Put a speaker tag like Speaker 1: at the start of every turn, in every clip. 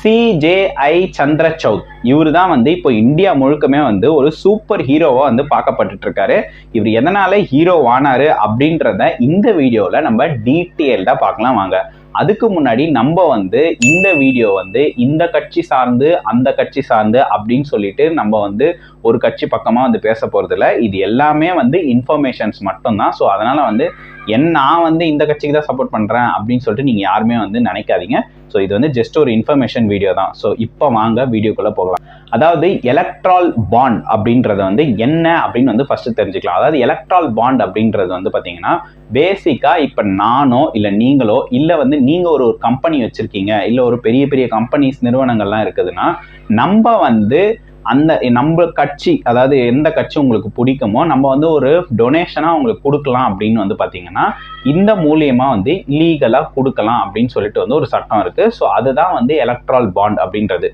Speaker 1: CJI சந்திரசௌத் இவர் தான் வந்து இப்போ இந்தியா முழுக்கமே வந்து ஒரு சூப்பர் ஹீரோவா வந்து பார்க்கப்பட்டு இருக்காரு. இவர் எதனால ஹீரோ ஆனாரு அப்படின்றத இந்த வீடியோல நம்ம டீட்டெயில்டா பார்க்கலாம் வாங்க. அதுக்கு முன்னாடி நம்ம வந்து இந்த வீடியோ வந்து இந்த கட்சி சார்ந்து அந்த கட்சி சார்ந்து அப்படின்னு சொல்லிட்டு நம்ம வந்து ஒரு கட்சி பக்கமா வந்து பேச போறது இல்லை. இது எல்லாமே வந்து இன்ஃபர்மேஷன்ஸ் மட்டும்தான். ஸோ அதனால வந்து நான் வந்து இந்த கட்சிக்கு தான் சப்போர்ட் பண்றேன் அப்படின்னு சொல்லிட்டு நீங்க யாருமே வந்து நினைக்காதீங்க. ஸோ இது வந்து ஜஸ்ட் ஒரு இன்ஃபர்மேஷன் வீடியோ தான். ஸோ இப்போ வாங்க வீடியோக்குள்ள போகலாம். அதாவது எலக்ட்ரால் பாண்ட் அப்படின்றது வந்து என்ன அப்படின்னு வந்து ஃபர்ஸ்ட் தெரிஞ்சுக்கலாம். அதாவது எலக்ட்ரால் பாண்ட் அப்படின்றது வந்து பார்த்தீங்கன்னா பேசிக்கா இப்போ நானோ இல்லை நீங்களோ இல்லை வந்து நீங்க ஒரு கம்பெனி வச்சிருக்கீங்க, இல்லை ஒரு பெரிய பெரிய கம்பெனிஸ் நிறுவனங்கள்லாம் இருக்குதுன்னா நம்ம வந்து நம்ம கட்சி, அதாவது எந்த கட்சி உங்களுக்கு பிடிக்குமோ நம்ம வந்து ஒரு டொனேஷனா உங்களுக்கு கொடுக்கலாம் அப்படின்னு வந்து பாத்தீங்கன்னா இந்த மூலியமா வந்து லீகலா கொடுக்கலாம் அப்படின்னு சொல்லிட்டு வந்து ஒரு சட்டம் இருக்கு. ஸோ அதுதான் வந்து எலக்ட்ரால் பாண்ட் அப்படின்றது.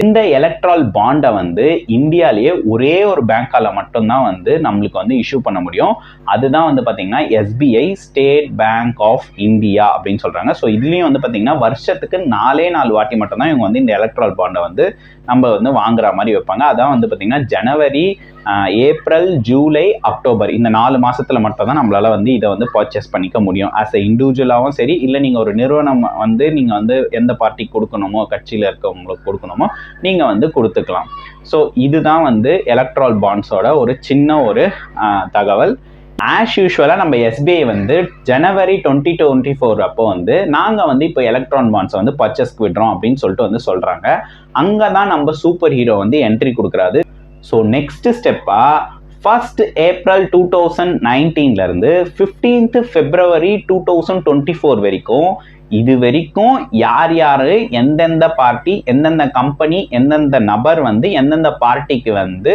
Speaker 1: இந்த எலக்ட்ரால் பாண்டை வந்து இந்தியாலேயே ஒரே ஒரு பேங்கால மட்டும்தான் வந்து நம்மளுக்கு வந்து இஷ்யூ பண்ண முடியும். அதுதான் வந்து பாத்தீங்கன்னா SBI, state bank of India அப்படின்னு சொல்றாங்க. ஸோ இதுலயும் வந்து பாத்தீங்கன்னா வருஷத்துக்கு 4 வாட்டி மட்டும்தான் இவங்க வந்து இந்த எலக்ட்ரால் பாண்டை வந்து நம்ம வந்து வாங்குற மாதிரி வைப்பாங்க. அதான் வந்து பாத்தீங்கன்னா ஜனவரி, ஏப்ரல், ஜூலை, அக்டோபர் இந்த 4 மாசத்துல மட்டும் தான் நம்மளால வந்து இதை வந்து பர்ச்சேஸ் பண்ணிக்க முடியும். ஆஸ் எ இண்டிவிஜுவலாகவும் சரி, இல்லை நீங்க ஒரு நிறுவனம் வந்து நீங்க வந்து எந்த பார்ட்டிக்கு கொடுக்கணுமோ, கட்சியில இருக்கவங்களுக்கு கொடுக்கணுமோ நீங்க வந்து கொடுத்துக்கலாம். ஸோ இதுதான் வந்து எலக்ட்ரால் பாண்ட்ஸோட ஒரு சின்ன ஒரு தகவல். ஆஸ் யூஷுவலா நம்ம SBI வந்து ஜனவரி 2024 அப்போ வந்து நாங்க வந்து இப்போ எலக்ட்ரான் பாண்ட்ஸை வந்து பர்ச்சேஸ்க்கு விடுறோம் அப்படின்னு சொல்லிட்டு வந்து சொல்றாங்க. அங்கதான் நம்ம சூப்பர் ஹீரோ வந்து என்ட்ரி கொடுக்குறாரு. ஸோ நெக்ஸ்ட் ஸ்டெப்பா 1st ஏப்ரல் 2019 இருந்து 15th February 2024 வரைக்கும் இது வரைக்கும் யார் யாரு எந்தெந்த பார்ட்டி, எந்தெந்த கம்பெனி, எந்தெந்த நபர் வந்து எந்தெந்த பார்ட்டிக்கு வந்து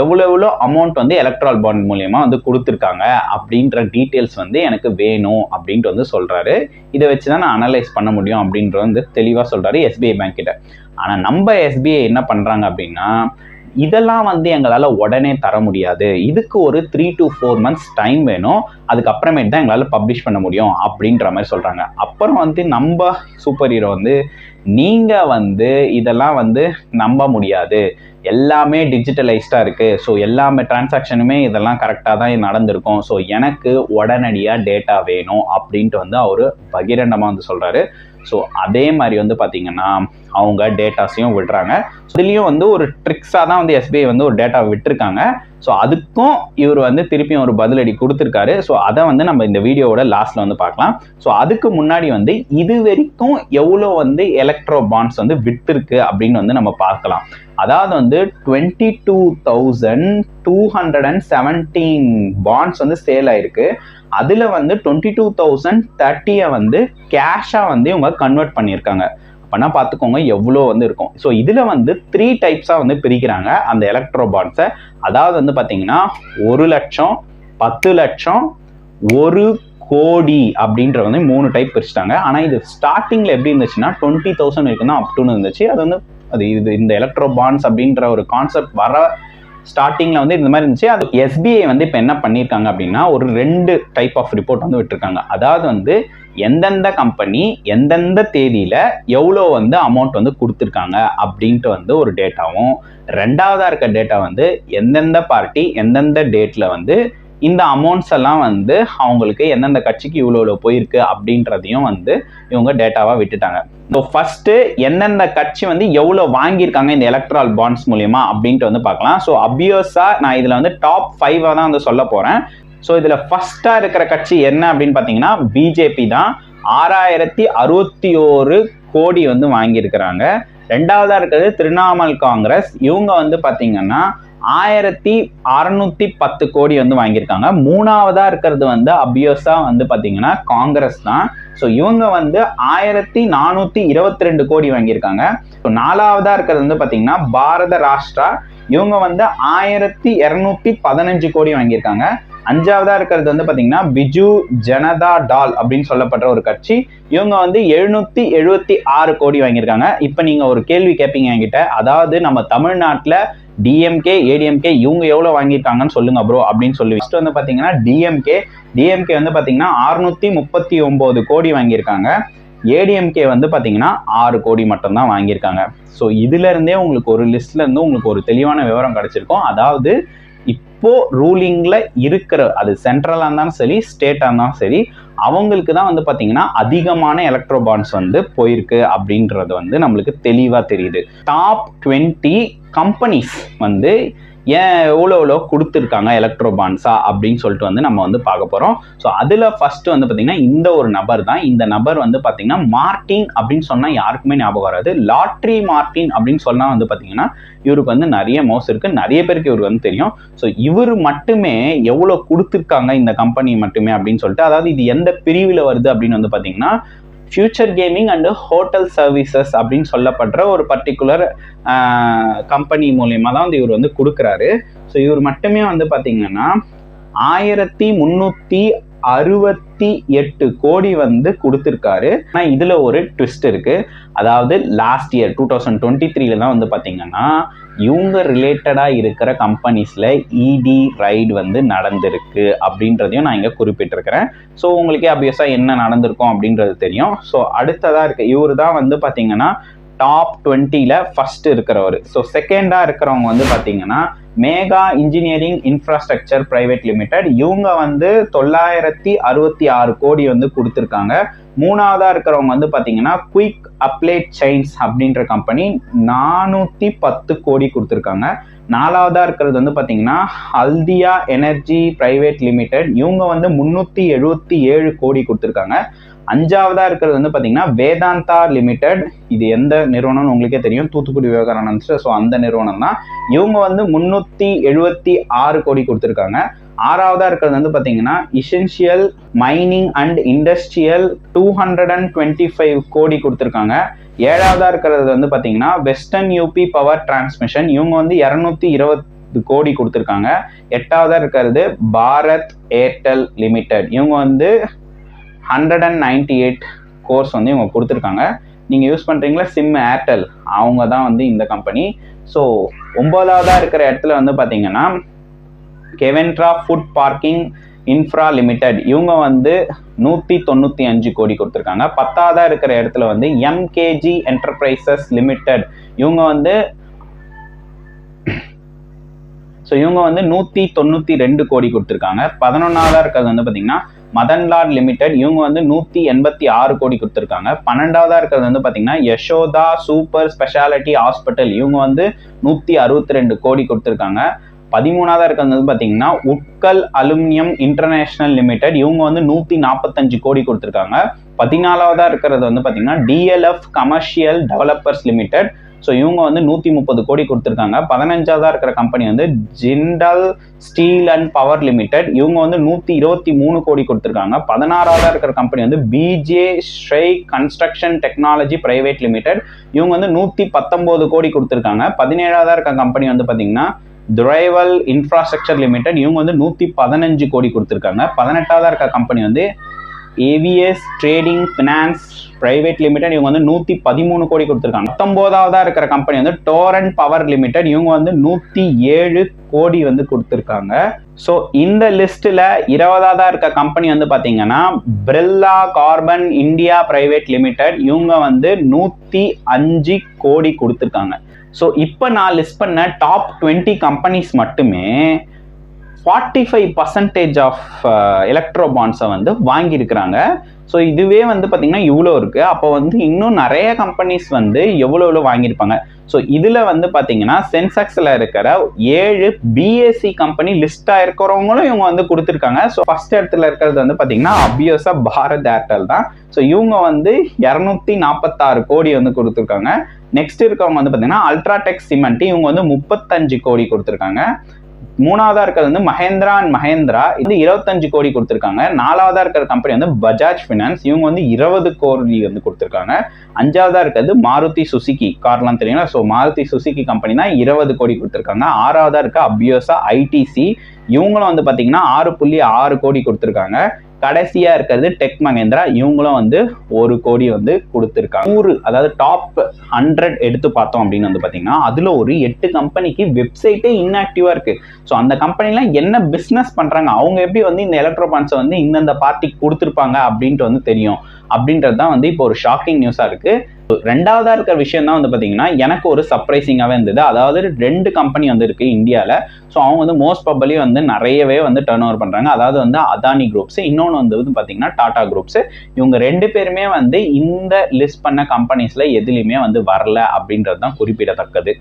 Speaker 1: எவ்வளோ அமௌண்ட் வந்து எலக்ட்ரால் பாண்ட் மூலியமா வந்து கொடுத்துருக்காங்க அப்படின்ற டீட்டெயில்ஸ் வந்து எனக்கு வேணும் அப்படின்ட்டு வந்து சொல்றாரு. இதை வச்சுதான் நான் அனலைஸ் பண்ண முடியும் அப்படின்ற வந்து தெளிவா சொல்றாரு SBI பேங்க் கிட்ட. ஆனா நம்ம SBI என்ன பண்றாங்க அப்படின்னா இதெல்லாம் வந்து எங்களால உடனே தர முடியாது, இதுக்கு ஒரு 3 to 4 months டைம் வேணும், அதுக்கப்புறமேட்டு தான் எங்களால பப்ளிஷ் பண்ண முடியும் அப்படின்ற மாதிரி சொல்றாங்க. அப்புறம் வந்து நம்ம சூப்பர் ஹீரோ வந்து நீங்க வந்து இதெல்லாம் வந்து நம்ப முடியாது, எல்லாமே டிஜிட்டலைஸ்டா இருக்கு, ஸோ எல்லாமே டிரான்சாக்ஷனுமே இதெல்லாம் கரெக்டாக தான் நடந்திருக்கும், ஸோ எனக்கு உடனடியாக டேட்டா வேணும் அப்படின்ட்டு வந்து அவரு பகிரண்டமாக வந்து சொல்றாரு. ஸோ அதே மாதிரி வந்து பார்த்தீங்கன்னா அவங்க டேட்டாஸையும் விடுறாங்க. இதுலேயும் வந்து ஒரு ட்ரிக்ஸாக தான் வந்து SBI வந்து ஒரு டேட்டா விட்டுருக்காங்க. ஸோ அதுக்கும் இவர் வந்து திருப்பியும் ஒரு பதிலடி கொடுத்துருக்காரு. ஸோ அதை வந்து நம்ம இந்த வீடியோவோட லாஸ்ட்ல வந்து பார்க்கலாம். ஸோ அதுக்கு முன்னாடி வந்து இது வரைக்கும் எவ்வளோ வந்து எலக்ட்ரோ பாண்ட்ஸ் வந்து விட்டுருக்கு அப்படின்னு வந்து நம்ம பார்க்கலாம். அதாவது வந்து 22,217 பாண்ட்ஸ் வந்து சேல் ஆயிருக்கு. அதுல வந்து 22,030 வந்து கேஷா வந்து இவங்க கன்வெர்ட் பண்ணியிருக்காங்க. அப்பனா பார்த்துக்கோங்க எவ்வளோ வந்து இருக்கும். ஸோ இதுல வந்து 3 டைப்ஸா வந்து பிரிக்கிறாங்க அந்த எலக்ட்ரோ பாண்ட்ஸை. அதாவது வந்து பார்த்தீங்கன்னா 1 லட்சம், 10 லட்சம், 1 கோடி அப்படின்ற வந்து 3 டைப் பிரிச்சுட்டாங்க. ஆனா இது ஸ்டார்டிங்ல எப்படி இருந்துச்சுன்னா 20,000 வரைக்கும் தான் அப்டூன்னு இருந்துச்சு. அது வந்து இந்த எலக்ட்ரோ பாண்ட்ஸ் அப்படின்ற ஒரு கான்செப்ட் வர ஸ்டார்டிங்ல வந்து இந்த மாதிரி இருந்துச்சு. அது SBI வந்து இப்போ என்ன பண்ணியிருக்காங்க அப்படின்னா ஒரு 2 டைப் ஆஃப் ரிப்போர்ட் வந்து விட்டுருக்காங்க. அதாவது வந்து எந்தெந்த கம்பெனி எந்தெந்த தேதியில எவ்வளோ வந்து அமௌண்ட் வந்து கொடுத்துருக்காங்க அப்படின்ட்டு வந்து ஒரு டேட்டாவும், ரெண்டாவதா இருக்க டேட்டா வந்து எந்தெந்த பார்ட்டி எந்தெந்த டேட்ல வந்து இந்த அமௌண்ட்ஸ் எல்லாம் வந்து அவங்களுக்கு எந்தெந்த கட்சிக்கு இவ்வளோ போயிருக்கு அப்படின்றதையும் வந்து இவங்க டேட்டாவா விட்டுட்டாங்க. ஸோ ஃபர்ஸ்ட் எந்தெந்த கட்சி வந்து எவ்வளோ வாங்கியிருக்காங்க இந்த எலக்ட்ரால் பாண்ட்ஸ் மூலியமா அப்படின்ட்டு வந்து பார்க்கலாம். ஸோ அபியஸா நான் இதுல வந்து டாப் 5 தான் வந்து சொல்ல போறேன். ஸோ இதுல ஃபர்ஸ்டா இருக்கிற கட்சி என்ன அப்படின்னு பார்த்தீங்கன்னா BJP தான். 6,061 கோடி வந்து வாங்கியிருக்கிறாங்க. ரெண்டாவதா இருக்கிறது திரிணாமுல் காங்கிரஸ். இவங்க வந்து பார்த்தீங்கன்னா 1,610 கோடி வந்து வாங்கியிருக்காங்க. மூணாவதா இருக்கிறது வந்து அபியோசா வந்து பாத்தீங்கன்னா காங்கிரஸ் தான். ஸோ இவங்க வந்து 1,422 கோடி வாங்கியிருக்காங்க. ஸோ நாலாவதா இருக்கிறது வந்து பாத்தீங்கன்னா பாரத ராஷ்டிரா. இவங்க வந்து 1,215 கோடி வாங்கியிருக்காங்க. அஞ்சாவதா இருக்கிறது வந்து பாத்தீங்கன்னா பிஜு ஜனதா டால் அப்படின்னு சொல்லப்படுற ஒரு கட்சி. இவங்க வந்து 776 கோடி வாங்கியிருக்காங்க. இப்ப நீங்க ஒரு கேள்வி கேட்பீங்க என்கிட்ட, அதாவது நம்ம தமிழ்நாட்டுல டிஎம்கே ஏடிஎம்கே இவங்க எவ்வளவு வாங்கியிருக்காங்கன்னு சொல்லுங்க ப்ரோ அப்படின்னு சொல்லி ஃபர்ஸ்ட் வந்து பாத்தீங்கன்னா டிஎம்கே வந்து பாத்தீங்கன்னா 639 கோடி வாங்கியிருக்காங்க. ஏடிஎம்கே வந்து பார்த்தீங்கன்னா 6 கோடி மட்டும்தான் வாங்கியிருக்காங்க. ஸோ இதுல இருந்தே உங்களுக்கு ஒரு லிஸ்ட்ல இருந்து உங்களுக்கு ஒரு தெளிவான விவரம் கிடைச்சிருக்கும். அதாவது இப்போ ரூலிங்ல இருக்கிற அது சென்ட்ரலா இருந்தாலும் சரி ஸ்டேட்டா இருந்தாலும் சரி அவங்களுக்கு தான் வந்து பார்த்தீங்கன்னா அதிகமான எலக்ட்ரோ பாண்ட்ஸ் வந்து போயிருக்கு அப்படின்றது வந்து நம்மளுக்கு தெளிவாக தெரியுது. டாப் 20 கம்பெனிஸ் வந்து ஏன் எவ்வளோ கொடுத்துருக்காங்க எலக்ட்ரோ பாண்ட்ஸா அப்படின்னு சொல்லிட்டு வந்து நம்ம வந்து பார்க்க போகிறோம். ஸோ அதில் ஃபர்ஸ்ட் வந்து பார்த்தீங்கன்னா இந்த ஒரு நபர் தான். இந்த நபர் வந்து பார்த்தீங்கன்னா மார்டின் அப்படின்னு சொன்னால் யாருக்குமே ஞாபகம் வராது. லாட்ரி மார்டின் அப்படின்னு சொன்னால் வந்து பார்த்தீங்கன்னா இவருக்கு வந்து நிறைய மவுஸ் இருக்கு, நிறைய பேருக்கு இவருக்கு வந்து தெரியும். ஸோ இவர் மட்டுமே எவ்வளோ கொடுத்துருக்காங்க இந்த கம்பெனி மட்டுமே அப்படின்னு சொல்லிட்டு, அதாவது இது எந்த பிரிவில் வருது அப்படின்னு வந்து பார்த்தீங்கன்னா future gaming and hotel services அப்படின்னு சொல்லப்படுற ஒரு பர்டிகுலர் கம்பெனி மூலயமா தான் வந்து இவர் வந்து கொடுக்குறாரு. ஸோ இவர் மட்டுமே வந்து பார்த்தீங்கன்னா 1368 கோடி வந்து கொடுத்துருக்காரு. ஆனால் இதில் ஒரு ட்விஸ்ட் இருக்கு. அதாவது லாஸ்ட் இயர் 2023 தான் வந்து பார்த்தீங்கன்னா இவங்க ரிலேட்டடாக இருக்கிற கம்பெனிஸில் இடி ரைடு வந்து நடந்திருக்கு அப்படின்றதையும் நான் இங்கே குறிப்பிட்டிருக்கிறேன். ஸோ உங்களுக்கே அபியஸாக என்ன நடந்திருக்கும் அப்படின்றது தெரியும். ஸோ அடுத்ததாக இருக்கு இவர் தான் வந்து பார்த்தீங்கன்னா டாப் 20ல ஃபர்ஸ்ட் இருக்கிறவர். ஸோ செகண்டாக இருக்கிறவங்க வந்து பார்த்தீங்கன்னா Megha engineering infrastructure private limited. இவங்க வந்து 966 கோடி வந்து கொடுத்துருக்காங்க. மூணாவதா இருக்கிறவங்க வந்து பார்த்தீங்கன்னா குயிக் அப்ளைட் செயின்ஸ் அப்படின்ற கம்பெனி 410 கோடி கொடுத்துருக்காங்க. நாலாவதா இருக்கிறது வந்து பார்த்தீங்கன்னா ஹல்தியா எனர்ஜி பிரைவேட் லிமிடெட். இவங்க வந்து 377 கோடி கொடுத்துருக்காங்க. அஞ்சாவதா இருக்கிறது வந்து பார்த்தீங்கன்னா வேதாந்தா லிமிடெட். இது எந்த நிறுவனம்னு உங்களுக்கே தெரியும், தூத்துக்குடி விவேகானந்த். ஸோ அந்த நிறுவனம் தான். இவங்க வந்து 376 கோடி கொடுத்துருக்காங்க. ஆறாவதா இருக்கிறது வந்து பார்த்தீங்கன்னா இசென்ஷியல் மைனிங் அண்ட் இண்டஸ்ட்ரியல் 225 கோடி கொடுத்துருக்காங்க. ஏழாவதா இருக்கிறது வந்து பார்த்தீங்கன்னா வெஸ்டர்ன் யூபி பவர் டிரான்ஸ்மிஷன். இவங்க வந்து 220 கோடி கொடுத்துருக்காங்க. எட்டாவதா இருக்கிறது பாரத் ஏர்டெல் லிமிடெட். இவங்க வந்து 198 கோர்ஸ் வந்து இவங்க கொடுத்துருக்காங்க. நீங்கள் யூஸ் பண்ணுறீங்களா சிம் ஏர்டெல், அவங்க தான் வந்து இந்த கம்பெனி. ஸோ 9ஆவதா இருக்கிற இடத்துல வந்து பார்த்தீங்கன்னா கெவென்ட்ரா ஃபுட் பார்க்கிங் இன்ஃப்ரா லிமிடெட். இவங்க வந்து 195 கோடி கொடுத்துருக்காங்க. 10ஆவதா இருக்கிற இடத்துல வந்து எம்கேஜி என்டர்பிரைசஸ் லிமிடெட். இவங்க வந்து 192 கோடி கொடுத்துருக்காங்க. 11ஆவதா இருக்கிறது வந்து பார்த்தீங்கன்னா மதன்லால் லிமிடெட். இவங்க வந்து 186 கோடி கொடுத்துருக்காங்க. 12ஆவதா இருக்கிறது வந்து பார்த்தீங்கன்னா யசோதா சூப்பர் ஸ்பெஷாலிட்டி ஹாஸ்பிட்டல். இவங்க வந்து 162 கோடி கொடுத்துருக்காங்க. 13ஆவதா இருக்கிறது வந்து பார்த்தீங்கன்னா உட்கல் அலுமினியம் இன்டர்நேஷனல் லிமிடெட். இவங்க வந்து 145 கோடி கொடுத்துருக்காங்க. 14ஆவதா இருக்கிறது வந்து பார்த்தீங்கன்னா DLF commercial developers limited. So இவங்க வந்து 130 கோடி கொடுத்துருக்காங்க. 15ஆவதா இருக்கிற கம்பெனி வந்து Jindal steel and power limited. இவங்க வந்து 123 கோடி கொடுத்துருக்காங்க. 16ஆவதா இருக்கிற கம்பெனி வந்து BG Shirke construction technology private limited. இவங்க வந்து 119 கோடி கொடுத்துருக்காங்க. 17ஆவதா இருக்க கம்பெனி வந்து பார்த்தீங்கன்னா துரைவல் இன்ஃப்ராஸ்ட்ரக்சர் லிமிடெட். இவங்க வந்து 115 கோடி கொடுத்துருக்காங்க. 18ஆவதா இருக்க கம்பெனி வந்து AVS trading finance private limited. இவங்க வந்து 113 கோடி கொடுத்துருக்காங்க. 19ஆவதா இருக்கிற கம்பெனி வந்து டோரண்ட் பவர் லிமிடெட். இவங்க வந்து 107 கோடி வந்து கொடுத்துருக்காங்க. ஸோ இந்த லிஸ்ட்ல 20ஆவதா இருக்க கம்பெனி வந்து பார்த்தீங்கன்னா பிரெல்லா கார்பன் இந்தியா பிரைவேட் லிமிடெட். இவங்க வந்து 105 கோடி கொடுத்துருக்காங்க. ஸோ இப்போ நான் லிஸ்ட் பண்ண டாப் 20 கம்பெனிஸ் மட்டுமே 45% ஆஃப் எலக்ட்ரோ பாண்ட்ஸை வந்து வாங்கியிருக்கிறாங்க. ஸோ இதுவே வந்து பார்த்தீங்கன்னா இவ்வளோ இருக்கு. அப்போ வந்து இன்னும் நிறைய கம்பெனிஸ் வந்து எவ்வளோ வாங்கியிருப்பாங்க. ஸோ இதில் வந்து பார்த்தீங்கன்னா சென்செக்ஸில் இருக்கிற 7 பிஎஸ்சி கம்பெனி லிஸ்டாக இருக்கிறவங்களும் இவங்க வந்து கொடுத்துருக்காங்க. ஸோ ஃபர்ஸ்ட் இடத்துல இருக்கிறது வந்து பார்த்தீங்கன்னா அபியோசா பாரத் ஏர்டெல் தான். ஸோ இவங்க வந்து 246 கோடி வந்து கொடுத்துருக்காங்க. நெக்ஸ்ட் இருக்கவங்க வந்து பார்த்தீங்கன்னா அல்ட்ராடெக் சிமெண்ட். இவங்க வந்து 35 கோடி கொடுத்துருக்காங்க. மூணாவதா இருக்கிறது வந்து மஹேந்திரா அண்ட் மஹேந்திரா. இது 25 கோடி கொடுத்துருக்காங்க. நாலாவதா இருக்கிற கம்பெனி வந்து பஜாஜ் ஃபினான்ஸ். இவங்க வந்து 20 கோடி வந்து கொடுத்துருக்காங்க. அஞ்சாவதா இருக்கிறது மாருதி சுசுகி, கார்லாம் தெரியுங்களா. ஸோ மாருதி சுசுகி கம்பெனி தான் 20 கோடி கொடுத்துருக்காங்க. ஆறாவதா இருக்க அபியோசா ஐடிசி. இவங்களும் வந்து பார்த்தீங்கன்னா 6.6 கோடி கொடுத்துருக்காங்க. கடைசியா இருக்கிறது டெக் மகேந்திரா. இவங்களும் வந்து 1 கோடி வந்து கொடுத்துருக்காங்க. 100 அதாவது டாப் 100 எடுத்து பார்த்தோம் அப்படின்னு வந்து பாத்தீங்கன்னா அதுல ஒரு 8 கம்பெனிக்கு வெப்சைட்டே இன்ஆக்டிவா இருக்கு. ஸோ அந்த கம்பெனிலாம் என்ன பிசினஸ் பண்றாங்க, அவங்க எப்படி வந்து இந்த எலக்ட்ரோ பாண்ட்ஸை வந்து இந்தந்த பார்ட்டிக்கு கொடுத்துருப்பாங்க அப்படின்ட்டு வந்து தெரியும். அப்படின்றது தான் வந்து இப்போ ஒரு ஷாக்கிங் நியூஸா இருக்கு. ரெண்டாவதா இருக்கிற விஷயம் தான் வந்து பாத்தீங்கன்னா எனக்கு ஒரு சர்ப்ரைசிங்காவே இருந்தது. அதாவது 2 கம்பெனி வந்து இருக்கு இந்தியால. ஸோ அவங்க வந்து மோஸ்ட் ப்ராபபிலி வந்து நிறையவே வந்து டர்ன் ஓவர் பண்றாங்க. அதாவது வந்து அதானி குரூப்ஸ், இன்னொன்று வந்து பாத்தீங்கன்னா டாடா குரூப்ஸ். இவங்க 2 பேருமே வந்து இந்த லிஸ்ட் பண்ண கம்பெனிஸ்ல எதுலையுமே வந்து வரல அப்படின்றது தான் குறிப்பிடத்தக்கது.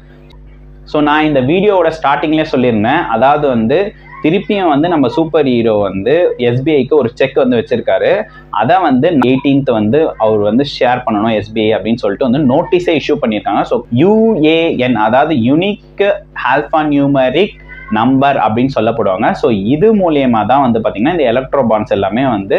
Speaker 1: ஸோ நான் இந்த வீடியோவோட ஸ்டார்டிங்லேயே சொல்லியிருந்தேன், அதாவது வந்து திருப்பியும் வந்து நம்ம சூப்பர் ஹீரோ வந்து எஸ்பிஐக்கு ஒரு செக் வந்து வச்சிருக்காரு. அதை வந்து 18th வந்து அவர் வந்து ஷேர் பண்ணணும் எஸ்பிஐ அப்படின்னு சொல்லிட்டு வந்து நோட்டீஸை இஷ்யூ பண்ணியிருக்காங்க. ஸோ UAN அதாவது யூனிக் ஆல்ஃபா நியூமரிக் நம்பர் அப்படின்னு சொல்லப்படுவாங்க. ஸோ இது மூலியமா தான் வந்து பார்த்தீங்கன்னா இந்த எலக்ட்ரோ பாண்ட்ஸ் எல்லாமே வந்து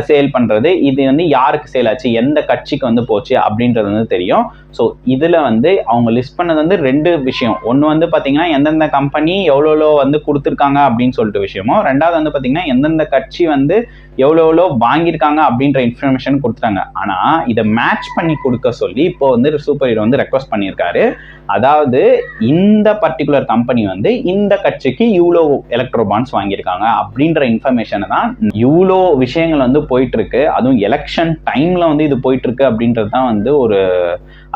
Speaker 1: சேல் பண்ணுறது. இது வந்து யாருக்கு சேல் ஆச்சு, எந்த கட்சிக்கு வந்து போச்சு அப்படின்றது வந்து தெரியும். ஸோ இதில் வந்து அவங்க லிஸ்ட் பண்ணது வந்து 2 விஷயம். ஒன்று வந்து பார்த்தீங்கன்னா எந்தெந்த கம்பெனி எவ்வளோ வந்து கொடுத்துருக்காங்க அப்படின்னு சொல்லிட்டு விஷயமும், ரெண்டாவது வந்து பார்த்தீங்கன்னா எந்தெந்த கட்சி வந்து எவ்வளோ வாங்கியிருக்காங்க அப்படின்ற இன்ஃபர்மேஷன் கொடுத்துட்டாங்க. ஆனால் இதை மேட்ச் பண்ணி கொடுக்க சொல்லி இப்போ வந்து சூப்பர் ஹீரோ வந்து ரெக்வஸ்ட் பண்ணியிருக்காரு. அதாவது இந்த பர்டிகுலர் கம்பெனி வந்து இந்த கட்சிக்கு இவ்வளோ எலக்ட்ரோ பாண்ட்ஸ் வாங்கியிருக்காங்க அப்படின்ற இன்ஃபர்மேஷனை தான் இவ்வளோ விஷயங்கள் வந்து போயிட்டு இருக்கு. அதுவும் எலெக்ஷன் டைம்ல வந்து இது போயிட்டு இருக்கு அப்படின்றது தான் வந்து ஒரு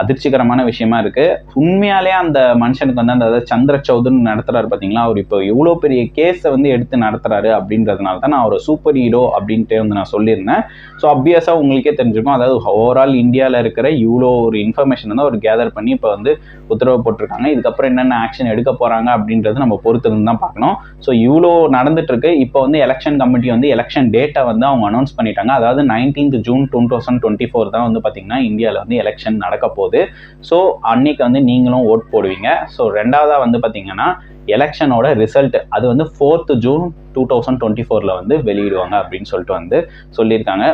Speaker 1: அதிர்ச்சிகரமான விஷயமா இருக்கு. உண்மையாலே அந்த மனுஷனுக்கு வந்து அந்த சந்திர சௌத்னு நடத்துறாரு பார்த்தீங்களா, அவர் இப்போ இவ்வளோ பெரிய கேஸை வந்து எடுத்து நடத்துறாரு அப்படின்றதுனால தான் நான் ஒரு சூப்பர் ஹீரோ அப்படின்ட்டு வந்து நான் சொல்லியிருந்தேன். ஸோ அப்வியஸாக உங்களுக்கே தெரிஞ்சுக்கும், அதாவது ஓவரால் இந்தியாவில் இருக்கிற இவ்வளோ ஒரு இன்ஃபர்மேஷன் வந்து அவர் கேதர் பண்ணி இப்போ வந்து உத்தரவு போட்டிருக்காங்க. இதுக்கப்புறம் என்னென்ன ஆக்ஷன் எடுக்க போறாங்க அப்படின்றது நம்ம பொறுத்து இருந்து தான் பார்க்கணும். ஸோ இவ்வளோ நடந்துட்டு இருக்கு. இப்போ வந்து எலெக்ஷன் கமிட்டி வந்து எலெக்ஷன் டேட்டை வந்து அவங்க அனௌன்ஸ் பண்ணிட்டாங்க. அதாவது 19th June 2024 தான் வந்து பார்த்தீங்கன்னா இந்தியாவில் வந்து எலெக்ஷன் நடக்க போகுது. ஸோ அன்னைக்கு வந்து நீங்களும் ஓட் போடுவீங்க. ஸோ ரெண்டாவதா வந்து பார்த்தீங்கன்னா எலெக்ஷனோட ரிசல்ட் அது வந்து 4th June 2024 வந்து வெளியிடுவாங்க அப்படின்னு சொல்லிட்டு வந்து சொல்லியிருக்காங்க.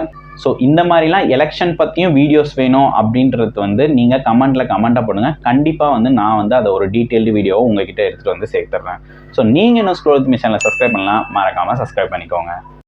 Speaker 1: ஸோ இந்த மாதிரிலாம் எலெக்ஷன் பற்றியும் வீடியோஸ் வேணும் அப்படின்றது வந்து நீங்கள் கமெண்ட்டாக பண்ணுங்கள். கண்டிப்பாக வந்து நான் வந்து அதை ஒரு டீட்டெயில்டு வீடியோவை உங்ககிட்ட எடுத்துகிட்டு வந்து சேர்த்துறேன். ஸோ நீங்கள் இன்னும் ஸ்க்ரோல் வித் மீ சேனலை சப்ஸ்கிரைப் பண்ணலாம், மறக்காமல் சப்ஸ்கிரைப் பண்ணிக்கோங்க.